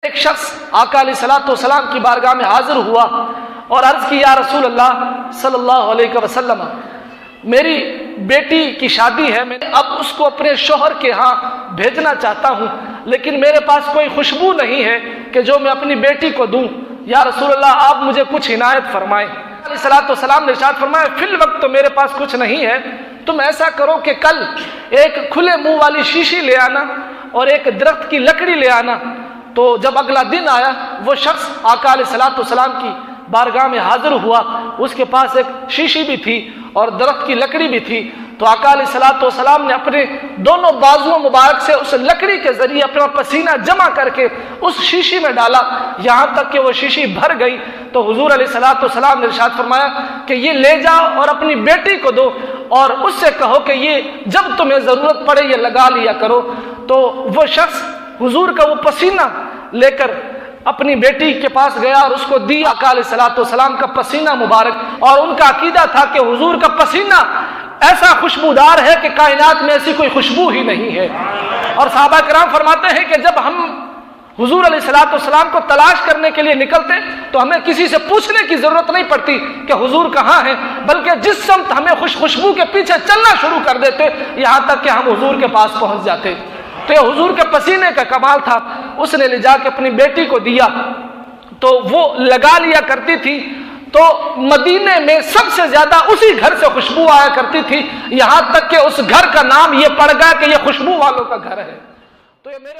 ایک شخص آقا علیہ الصلوۃ والسلام کی بارگاہ میں حاضر ہوا اور عرض کی یا رسول اللہ صلی اللہ علیہ وسلم، میری بیٹی کی شادی ہے، میں اب اس کو اپنے شوہر کے ہاں بھیجنا چاہتا ہوں، لیکن میرے پاس کوئی خوشبو نہیں ہے کہ جو میں اپنی بیٹی کو دوں، یا رسول اللہ آپ مجھے کچھ عنایت فرمائیں۔ علیہ الصلوۃ والسلام نے ارشاد فرمایا فی الوقت تو میرے پاس کچھ نہیں ہے، تم ایسا کرو کہ کل ایک کھلے منہ والی شیشی لے آنا اور ایک درخت کی لکڑی لے آنا۔ تو جب اگلا دن آیا، وہ شخص آقا علیہ الصلوۃ والسلام کی بارگاہ میں حاضر ہوا، اس کے پاس ایک شیشی بھی تھی اور درخت کی لکڑی بھی تھی۔ تو آقا علیہ الصلوۃ والسلام نے اپنے دونوں بازوؤں مبارک سے اس لکڑی کے ذریعے اپنا پسینہ جمع کر کے اس شیشی میں ڈالا، یہاں تک کہ وہ شیشی بھر گئی۔ تو حضور علیہ الصلوۃ والسلام نے ارشاد فرمایا کہ یہ لے جاؤ اور اپنی بیٹی کو دو اور اس سے کہو کہ یہ جب تمہیں ضرورت پڑے یہ لگا لیا کرو۔ تو وہ شخص حضور کا وہ پسینہ لے کر اپنی بیٹی کے پاس گیا اور اس کو دی۔ آقا علیہ الصلوۃ والسلام کا پسینہ مبارک، اور ان کا عقیدہ تھا کہ حضور کا پسینہ ایسا خوشبودار ہے کہ کائنات میں ایسی کوئی خوشبو ہی نہیں ہے۔ اور صحابہ کرام فرماتے ہیں کہ جب ہم حضور علیہ الصلوۃ والسلام کو تلاش کرنے کے لیے نکلتے تو ہمیں کسی سے پوچھنے کی ضرورت نہیں پڑتی کہ حضور کہاں ہیں، بلکہ جس سمت ہمیں خوشبو کے پیچھے چلنا شروع کر دیتے یہاں تک کہ ہم حضور کے پاس پہنچ جاتے۔ تو یہ حضور کے پسینے کا کمال تھا۔ اس نے لے جا کے اپنی بیٹی کو دیا تو وہ لگا لیا کرتی تھی، تو مدینے میں سب سے زیادہ اسی گھر سے خوشبو آیا کرتی تھی، یہاں تک کہ اس گھر کا نام یہ پڑ گیا کہ یہ خوشبو والوں کا گھر ہے۔ تو یہ میرے